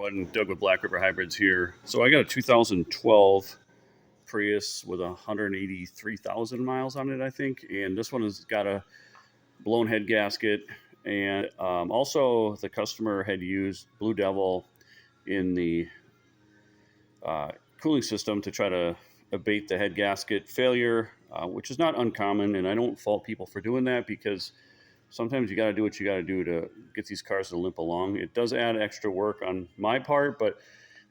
And Doug with Black River Hybrids here. So I got a 2012 Prius with 183,000 miles on it, I think. And this one has got a blown head gasket. And also, the customer had used Blue Devil in the cooling system to try to abate the head gasket failure, which is not uncommon. And I don't fault people for doing that because sometimes you got to do what you got to do to get these cars to limp along. It does add extra work on my part, but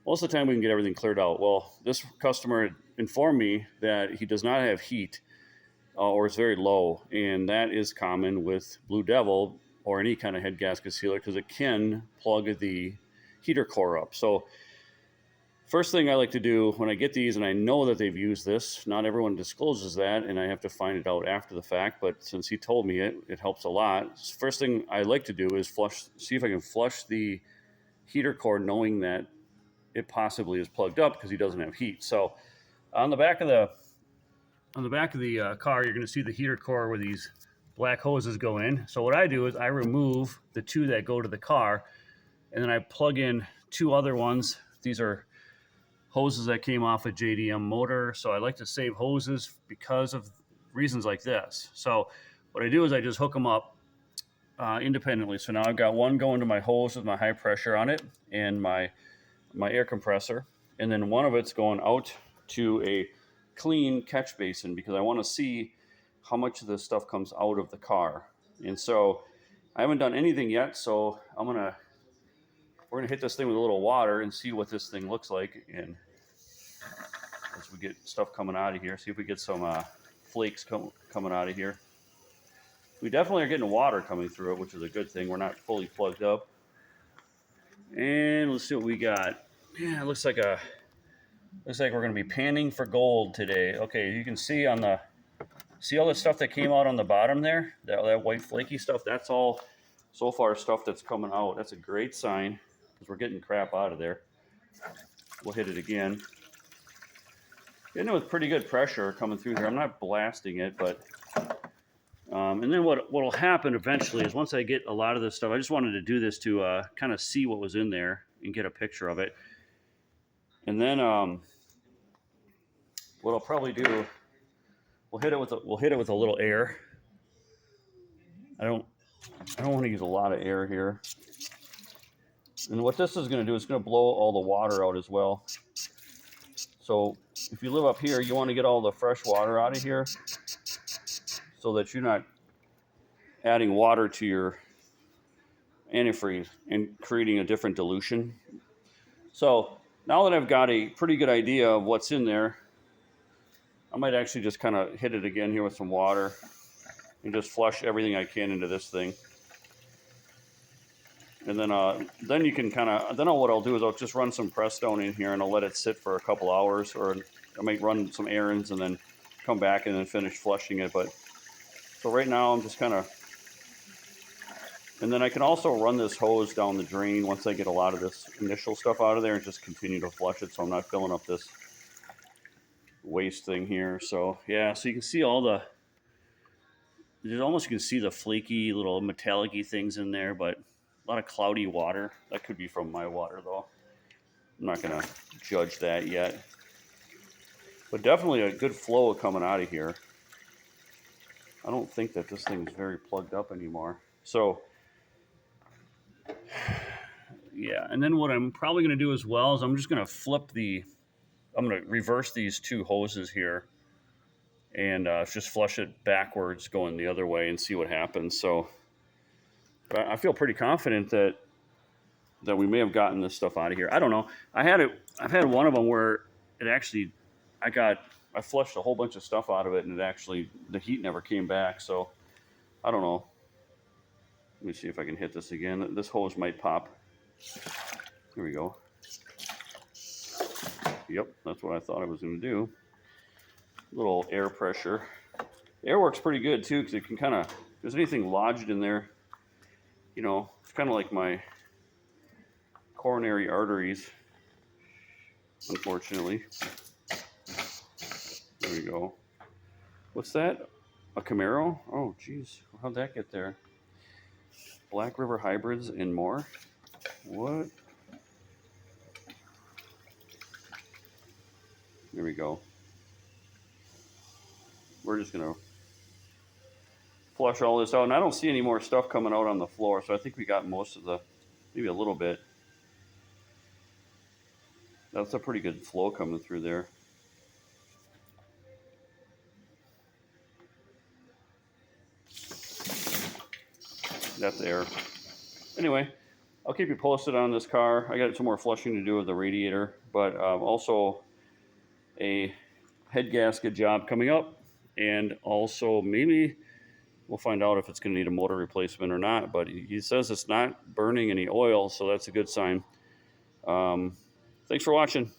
most of the time we can get everything cleared out. Well, this customer informed me that he does not have heat or it's very low, and that is common with Blue Devil or any kind of head gasket sealer because it can plug the heater core up. So first thing I like to do when I get these, and I know that they've used this, not everyone discloses that, and I have to find it out after the fact, but since he told me it, it helps a lot. First thing I like to do is see if I can flush the heater core knowing that it possibly is plugged up because he doesn't have heat. So on the back of the car, you're going to see the heater core where these black hoses go in. So what I do is I remove the two that go to the car, and then I plug in two other ones. These are hoses that came off a JDM motor. So I like to save hoses because of reasons like this. So what I do is I just hook them up independently. So now I've got one going to my hose with my high pressure on it and my air compressor. And then one of it's going out to a clean catch basin because I want to see how much of this stuff comes out of the car. And so I haven't done anything yet. So we're going to hit this thing with a little water and see what this thing looks like. And as we get stuff coming out of here, see if we get some flakes coming out of here. We definitely are getting water coming through it, which is a good thing. We're not fully plugged up. And let's see what we got. Yeah, it looks like we're going to be panning for gold today. Okay, you can see all the stuff that came out on the bottom there, that white flaky stuff. That's all so far stuff that's coming out. That's a great sign because we're getting crap out of there. We'll hit it again. Getting it with pretty good pressure coming through here. I'm not blasting it, but and then what'll happen eventually is once I get a lot of this stuff, I just wanted to do this to kind of see what was in there and get a picture of it. And then what I'll probably do, we'll hit it with a little air. I don't want to use a lot of air here. And what this is going to do is going to blow all the water out as well. So if you live up here, you want to get all the fresh water out of here so that you're not adding water to your antifreeze and creating a different dilution. So now that I've got a pretty good idea of what's in there, I might actually just kind of hit it again here with some water and just flush everything I can into this thing. And then you can what I'll do is I'll just run some Prestone in here and I'll let it sit for a couple hours, or I might run some errands and then come back and then finish flushing it. But so right now I'm just kind of, and then I can also run this hose down the drain once I get a lot of this initial stuff out of there and just continue to flush it so I'm not filling up this waste thing here. So yeah, so you can see you can see the flaky little metallic-y things in there, but a lot of cloudy water. That could be from my water though. I'm not gonna judge that yet. But definitely a good flow coming out of here. I don't think that this thing is very plugged up anymore. So yeah, and then what I'm probably gonna do as well is I'm gonna reverse these two hoses here and just flush it backwards going the other way and see what happens. So I feel pretty confident that we may have gotten this stuff out of here. I don't know. I've had one of them where it actually, I flushed a whole bunch of stuff out of it and the heat never came back. So I don't know. Let me see if I can hit this again. This hose might pop. Here we go. Yep, that's what I thought I was going to do. A little air pressure. The air works pretty good too because it can kind of, if there's anything lodged in there, it's kind of like my coronary arteries, unfortunately. There we go. What's that? A Camaro? Oh, geez. How'd that get there? Black River Hybrids and more? What? we go. We're just going to flush all this out. And I don't see any more stuff coming out on the floor, so I think we got most of the, maybe a little bit. That's a pretty good flow coming through there. That's air. Anyway, I'll keep you posted on this car. I got some more flushing to do with the radiator, but also a head gasket job coming up, and also maybe we'll find out if it's going to need a motor replacement or not. But he says it's not burning any oil, so that's a good sign. Thanks for watching.